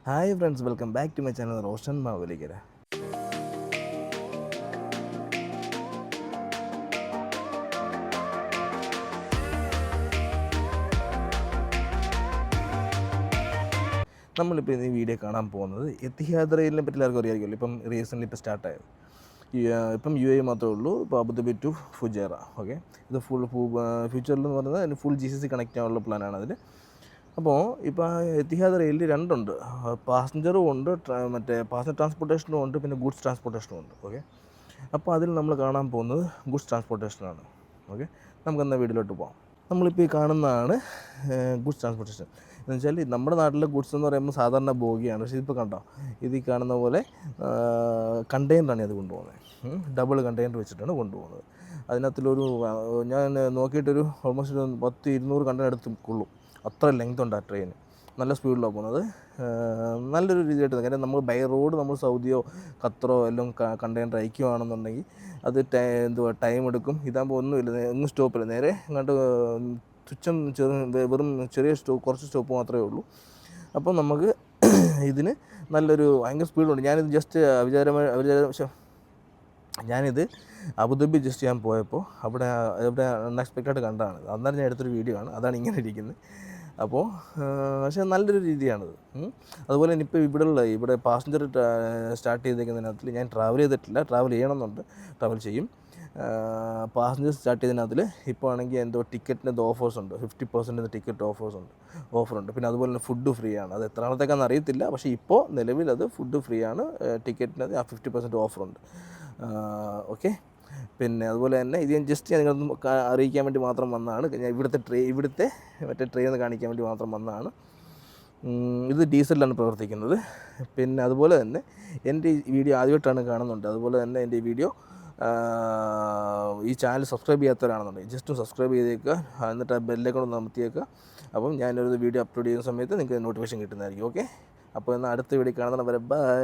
Hi friends, welcome back to my channel Roshan Mavelikkara. നമ്മളിപ്പോൾ ഈ video കാണാൻ പോകുന്നത് എത്തിഹാദ് റെയിലിനെ പറ്റി എല്ലാവർക്കും അറിയാമായിരിക്കുമല്ലോ. ഇപ്പം റീസെൻ്റ്ലി ഇപ്പോൾ സ്റ്റാർട്ടായത് ഇപ്പം UAE മാത്രമേ ഉള്ളൂ. ഇപ്പോൾ അബുദാബി ടു ഫുജേറ. ഓക്കെ, ഇത് ഫ്യൂച്ചറിൽ എന്ന് പറയുന്നത് അതിന് ഫുൾ GCC കണക്റ്റ് ആവാനുള്ള പ്ലാനാണ് അതിൽ. അപ്പോൾ ഇപ്പോൾ എത്തിഹാദ് റെയിലിൽ രണ്ടുണ്ട്, പാസഞ്ചറും ഉണ്ട്, മറ്റേ പാസഞ്ചർ ട്രാൻസ്പോർട്ടേഷനും ഉണ്ട്, പിന്നെ ഗുഡ്സ് ട്രാൻസ്പോർട്ടേഷനും ഉണ്ട്. ഓക്കെ, അപ്പോൾ അതിൽ നമ്മൾ കാണാൻ പോകുന്നത് ഗുഡ്സ് ട്രാൻസ്പോർട്ടേഷനാണ്. ഓക്കെ, നമുക്കെന്നാൽ വീട്ടിലോട്ട് പോകാം. നമ്മളിപ്പോൾ ഈ കാണുന്നതാണ് ഗുഡ്സ് ട്രാൻസ്പോർട്ടേഷൻ. എന്ന് വെച്ചാൽ നമ്മുടെ നാട്ടിലെ ഗുഡ്സ് എന്ന് പറയുമ്പോൾ സാധാരണ ബോഗിയാണ്. പക്ഷേ ഇതിപ്പോൾ കണ്ടോ, ഇത് ഈ കാണുന്ന പോലെ കണ്ടെയ്നറാണ് അത് കൊണ്ടുപോകുന്നത്. ഡബിൾ കണ്ടെയ്നർ വെച്ചിട്ടാണ് കൊണ്ടുപോകുന്നത്. അതിനകത്തിലൊരു ഞാൻ നോക്കിയിട്ടൊരു ഓൾമോസ്റ്റ് 100-200 കണ്ടെയ്നർ എടുത്ത് കൊള്ളും. അത്ര ലെങ്ത് ഉണ്ട് ആ ട്രെയിൻ. നല്ല സ്പീഡിലാണ് പോകുന്നത്. നല്ലൊരു രീതിയായിട്ട്, കാര്യം നമ്മൾ ബൈ റോഡ് നമ്മൾ സൗദിയോ ഖത്തറോ എല്ലാം കണ്ടെയ്നർ അയക്കുകയാണെന്നുണ്ടെങ്കിൽ അത് ടൈം എടുക്കും. ഇതാകുമ്പോൾ ഒന്നുമില്ല, ഒന്നും സ്റ്റോപ്പില്ല, നേരെ അങ്ങോട്ട് തുച്ഛം വെറും ചെറിയ കുറച്ച് സ്റ്റോപ്പ് മാത്രമേ ഉള്ളൂ. അപ്പോൾ നമുക്ക് ഇതിന് നല്ലൊരു ഭയങ്കര സ്പീഡുണ്ട്. ഞാനിത് ഞാനിത് അബുദാബി ജസ്റ്റ് ഞാൻ പോയപ്പോൾ അവിടെ അൺഎക്സ്പെക്റ്റഡ് കണ്ടതാണ്. അന്നേരം ഞാൻ എടുത്തൊരു വീഡിയോ ആണ്, അതാണ് ഇങ്ങനെ ഇരിക്കുന്നത്. അപ്പോൾ പക്ഷേ നല്ലൊരു രീതിയാണത്. അതുപോലെ തന്നെ ഇപ്പോൾ ഇവിടെ പാസഞ്ചർ സ്റ്റാർട്ട് ചെയ്തേക്കുന്നതിനകത്തിൽ ഞാൻ ട്രാവൽ ചെയ്തിട്ടില്ല, ട്രാവൽ ചെയ്യണമെന്നുണ്ട്, ട്രാവൽ ചെയ്യും. പാസഞ്ചർ സ്റ്റാർട്ട് ചെയ്തതിനകത്തിൽ ഇപ്പോൾ ആണെങ്കിൽ എന്തോ ടിക്കറ്റിന് ഓഫേഴ്സ് ഉണ്ട്, 50% ടിക്കറ്റ് ഓഫറുണ്ട്. പിന്നെ അതുപോലെ തന്നെ ഫുഡ് ഫ്രീ ആണ്. അത് എത്ര നാളത്തേക്കാണെന്ന് അറിയത്തില്ല, പക്ഷേ ഇപ്പോൾ നിലവിൽ അത് ഫുഡ് ഫ്രീ ആണ്. ടിക്കറ്റിന് 50% ഓഫറുണ്ട്. ഓക്കെ, പിന്നെ അതുപോലെ തന്നെ ഇത് ഞാൻ നിങ്ങളൊന്ന് അറിയിക്കാൻ വേണ്ടി മാത്രം വന്നതാണ്. ഞാൻ ഇവിടുത്തെ മറ്റേ ട്രെയിൻ ഒന്ന് കാണിക്കാൻ വേണ്ടി മാത്രം വന്നതാണ്. ഇത് ഡീസലിലാണ് പ്രവർത്തിക്കുന്നത്. പിന്നെ അതുപോലെ തന്നെ എൻ്റെ ഈ വീഡിയോ ആദ്യമായിട്ടാണ് കാണുന്നുണ്ട്. അതുപോലെ തന്നെ എൻ്റെ ഈ വീഡിയോ ഈ ചാനൽ സബ്സ്ക്രൈബ് ചെയ്യാത്തവരാണെന്നുണ്ടെങ്കിൽ ജസ്റ്റ് സബ്സ്ക്രൈബ് ചെയ്തേക്കുക, എന്നിട്ട് ആ ബെല്ലൈക്കൺ ഒന്ന് അമർത്തിയേക്കുക. അപ്പം ഞാനൊരു വീഡിയോ അപ്ലോഡ് ചെയ്യുന്ന സമയത്ത് നിങ്ങൾക്ക് നോട്ടിഫിക്കേഷൻ കിട്ടുന്നതായിരിക്കും. ഓക്കെ, അപ്പോൾ എന്നാൽ അടുത്ത വീഡിയോ കാണുന്നവരെ ബൈ.